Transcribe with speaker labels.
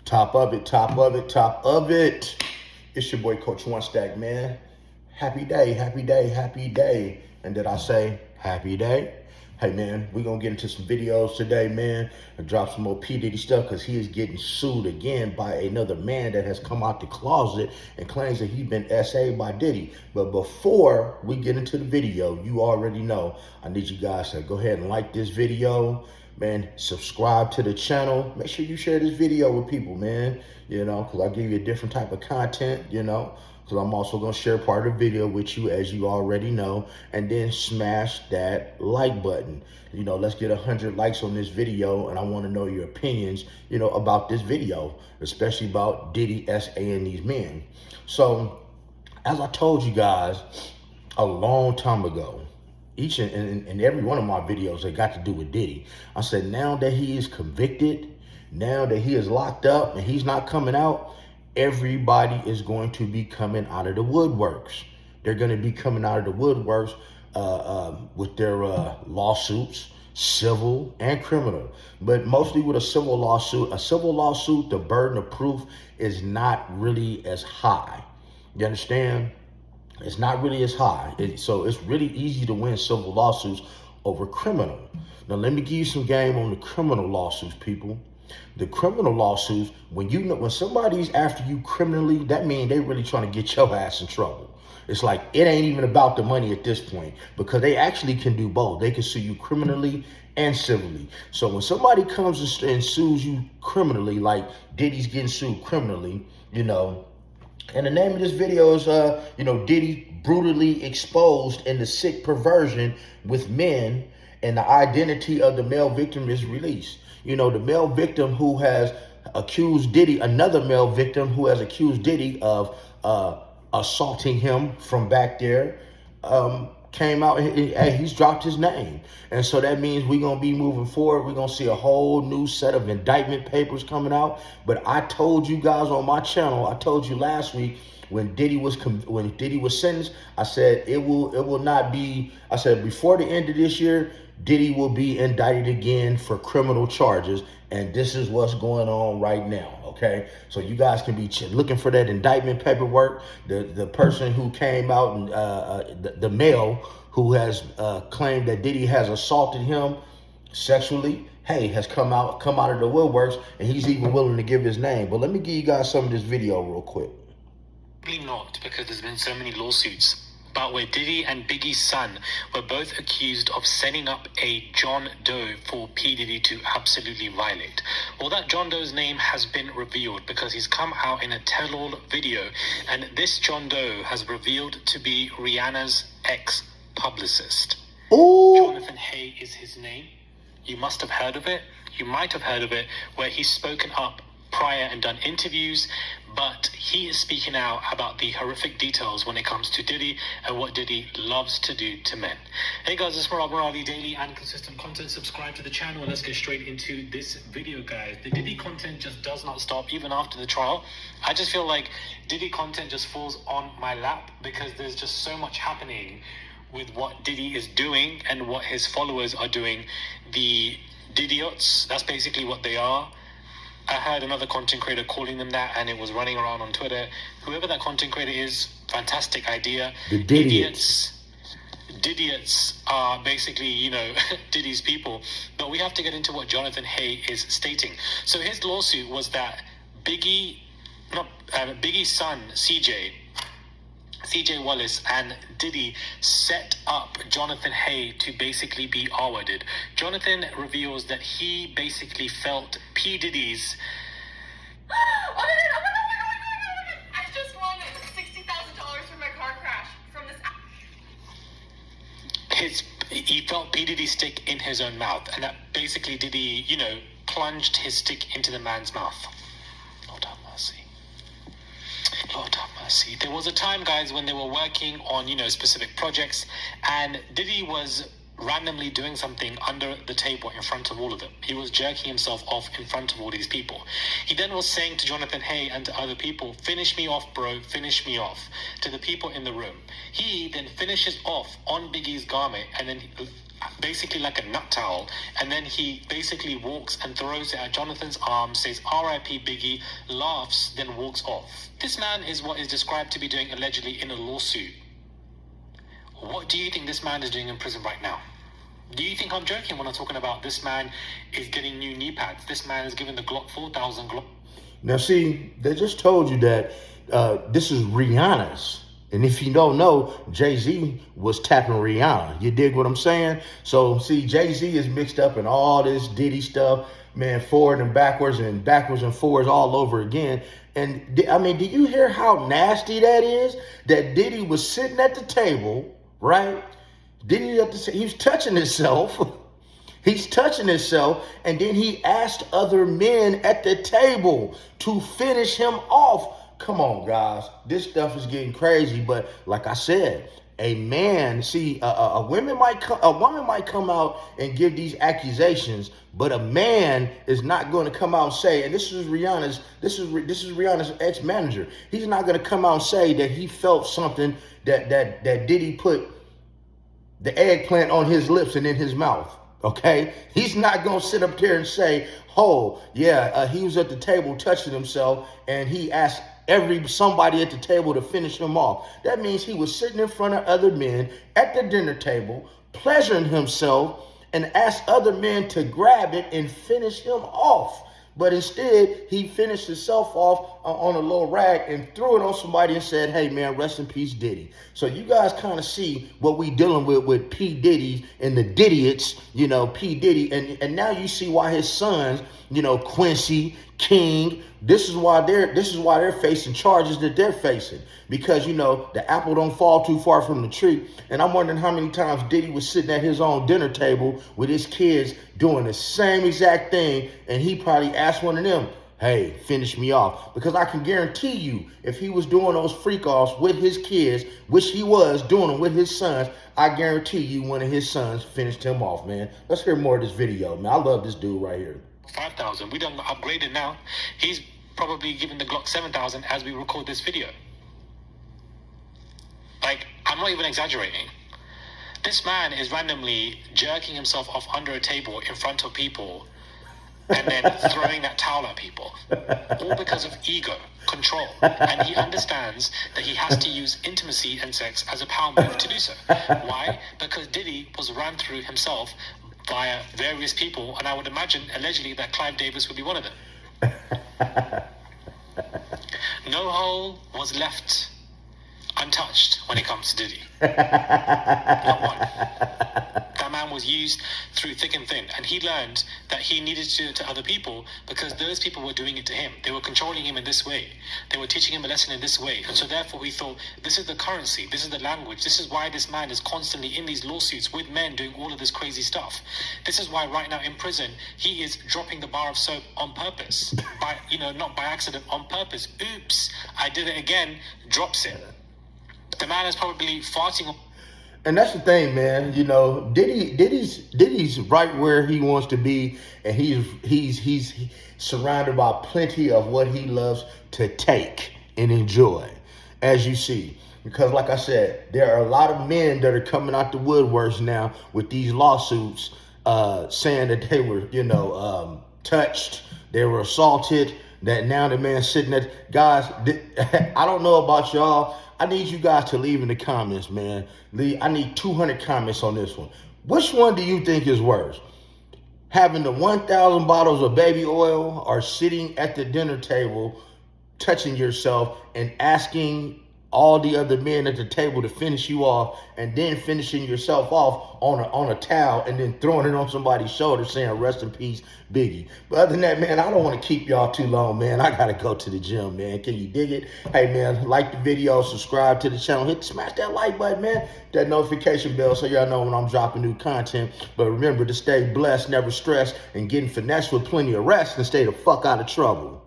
Speaker 1: Top of it, top of it, top of it. It's your boy, Coach One Stack, man. Happy day, happy day, happy day. And did I say happy day? Hey, man, we're going to get into some videos today, man, and drop some more P. Diddy stuff because he is getting sued again by another man that has come out the closet and claims that he's been SA'd by Diddy. But before we get into the video, you already know, I need you guys to go ahead and like this video. Man, subscribe to the channel. Make sure you share this video with people, man. You know, because I give you a different type of content, you know. Because I'm also going to share part of the video with you, as you already know. And then smash that like button. You know, let's get 100 likes on this video. And I want to know your opinions, you know, about this video. Especially about Diddy SAing these men. So, as I told you guys a long time ago, each and every one of my videos that got to do with Diddy, I said, now that he is convicted, now that he is locked up and he's not coming out, everybody is going to be coming out of the woodworks. They're going to be coming out of the woodworks with their lawsuits, civil and criminal. But mostly with a civil lawsuit, the burden of proof is not really as high. You understand? It's not really as high. So it's really easy to win civil lawsuits over criminal. Now, let me give you some game on the criminal lawsuits, people. The criminal lawsuits, when somebody's after you criminally, that means they really trying to get your ass in trouble. It's like, it ain't even about the money at this point, because they actually can do both. They can sue you criminally and civilly. So when somebody comes and sues you criminally, like Diddy's getting sued criminally, you know, and the name of this video is, you know, Diddy brutally exposed in the sick perversion with men, and the identity of the male victim is released. You know, the male victim who has accused Diddy, another male victim who has accused Diddy of assaulting him from back there, came out and he's dropped his name. And so that means we're going to be moving forward. We're going to see a whole new set of indictment papers coming out. But I told you guys on my channel, I told you last week, when Diddy was sentenced, I said it will not be, I said before the end of this year, Diddy will be indicted again for criminal charges. And this is what's going on right now, okay? So you guys can be looking for that indictment paperwork. The person who came out, and the male who has claimed that Diddy has assaulted him sexually, hey, has come out of the woodworks, and he's even willing to give his name. But let me give you guys some of this video real quick.
Speaker 2: Probably not, because there's been so many lawsuits about where Diddy and Biggie's son were both accused of setting up a John Doe for P. Diddy to absolutely violate. Well, that John Doe's name has been revealed because he's come out in a tell-all video, and this John Doe has revealed to be Rihanna's ex-publicist. Jonathan Haye is his name. You must have heard of it. You might have heard of it, where he's spoken up prior and done interviews, but he is speaking out about the horrific details when it comes to Diddy and what Diddy loves to do to men. Hey guys, it's Morali, daily and consistent content. Subscribe to the channel and let's get straight into this video, guys. The Diddy content just does not stop even after the trial. I just feel like Diddy content just falls on my lap because there's just so much happening with what Diddy is doing and what his followers are doing. The Diddiots, that's basically what they are. I heard another content creator calling them that, and it was running around on Twitter. Whoever that content creator is, fantastic idea.
Speaker 1: The Diddiots.
Speaker 2: Diddiots are basically, you know, Diddy's people. But we have to get into what Jonathan Haye is stating. So his lawsuit was that Biggie's son, CJ Wallace, and Diddy set up Jonathan Haye to basically be R-worded. Jonathan reveals that he basically felt P. Diddy's...
Speaker 3: I just won $60,000 from my car crash from this...
Speaker 2: He felt P. Diddy's stick in his own mouth, and that basically Diddy, you know, plunged his stick into the man's mouth. Lord have mercy. Lord have mercy. There was a time, guys, when they were working on, you know, specific projects, and Diddy was randomly doing something under the table in front of all of them. He was jerking himself off in front of all these people. He then was saying to Jonathan Haye and to other people, "Finish me off, bro, finish me off," to the people in the room. He then finishes off on Biggie's garment and then basically like a nut towel, and then he basically walks and throws it at Jonathan's arm, says R.I.P. Biggie, laughs, then walks off. This man is what is described to be doing allegedly in a lawsuit. What do you think this man is doing in prison right now? Do you think I'm joking when I'm talking about this man is getting new knee pads? This man is given the Glock 4000 Glock.
Speaker 1: Now, see, they just told you that this is Rihanna's. And if you don't know, Jay-Z was tapping Rihanna. You dig what I'm saying? So, see, Jay-Z is mixed up in all this Diddy stuff, man, forward and backwards and forwards all over again. And, I mean, do you hear how nasty that is? That Diddy was sitting at the table, right? Diddy, he was touching himself. He's touching himself, and then he asked other men at the table to finish him off. Come on, guys. This stuff is getting crazy, but like I said, a man, see, a woman might come out and give these accusations, but a man is not going to come out and say, and this is Rihanna's ex-manager. He's not going to come out and say that he felt something that Diddy put the eggplant on his lips and in his mouth. Okay, he's not gonna sit up there and say, "Oh, yeah, he was at the table touching himself, and he asked somebody at the table to finish him off." That means he was sitting in front of other men at the dinner table, pleasuring himself, and asked other men to grab it and finish him off. But instead, he finished himself off on a little rag and threw it on somebody and said, "Hey, man, rest in peace, Diddy." So you guys kind of see what we dealing with P. Diddy and the Diddiots, P. Diddy. And now you see why his sons, Quincy, King, this is why they're facing charges that they're facing. Because, the apple don't fall too far from the tree. And I'm wondering how many times Diddy was sitting at his own dinner table with his kids doing the same exact thing. And he probably asked one of them, "Hey, finish me off." Because I can guarantee you, if he was doing those freak offs with his kids, which he was doing them with his sons, I guarantee you one of his sons finished him off, man. Let's hear more of this video, man. I love this dude right here.
Speaker 2: 5,000. We don't upgrade it now. He's probably given the Glock 7,000 as we record this video. Like, I'm not even exaggerating. This man is randomly jerking himself off under a table in front of people and then throwing that towel at people. All because of ego, control. And he understands that he has to use intimacy and sex as a power move to do so. Why? Because Diddy was ran through himself via various people, and I would imagine, allegedly, that Clive Davis would be one of them. No hole was left untouched when it comes to Diddy. Not one. That man was used through thick and thin, and he learned that he needed to do it to other people because those people were doing it to him. They were controlling him in this way. They were teaching him a lesson in this way. And so therefore he thought, this is the currency, this is the language, this is why this man is constantly in these lawsuits with men doing all of this crazy stuff. This is why right now in prison, he is dropping the bar of soap on purpose. Not by accident, on purpose. Oops, I did it again, drops it. The man is probably farting.
Speaker 1: And that's the thing, man. Diddy's right where he wants to be, and he's surrounded by plenty of what he loves to take and enjoy, as you see. Because, like I said, there are a lot of men that are coming out the woodworks now with these lawsuits, saying that they were, touched, they were assaulted. That now the man sitting at, guys, I don't know about y'all. I need you guys to leave in the comments, man. I need 200 comments on this one. Which one do you think is worse? Having the 1,000 bottles of baby oil or sitting at the dinner table, touching yourself and asking all the other men at the table to finish you off and then finishing yourself off on a towel and then throwing it on somebody's shoulder saying, "Rest in peace, Biggie." But other than that, man, I don't want to keep y'all too long, man. I got to go to the gym, man. Can you dig it? Hey, man, like the video, subscribe to the channel, smash that like button, man, that notification bell so y'all know when I'm dropping new content. But remember to stay blessed, never stressed, and getting finessed with plenty of rest and stay the fuck out of trouble.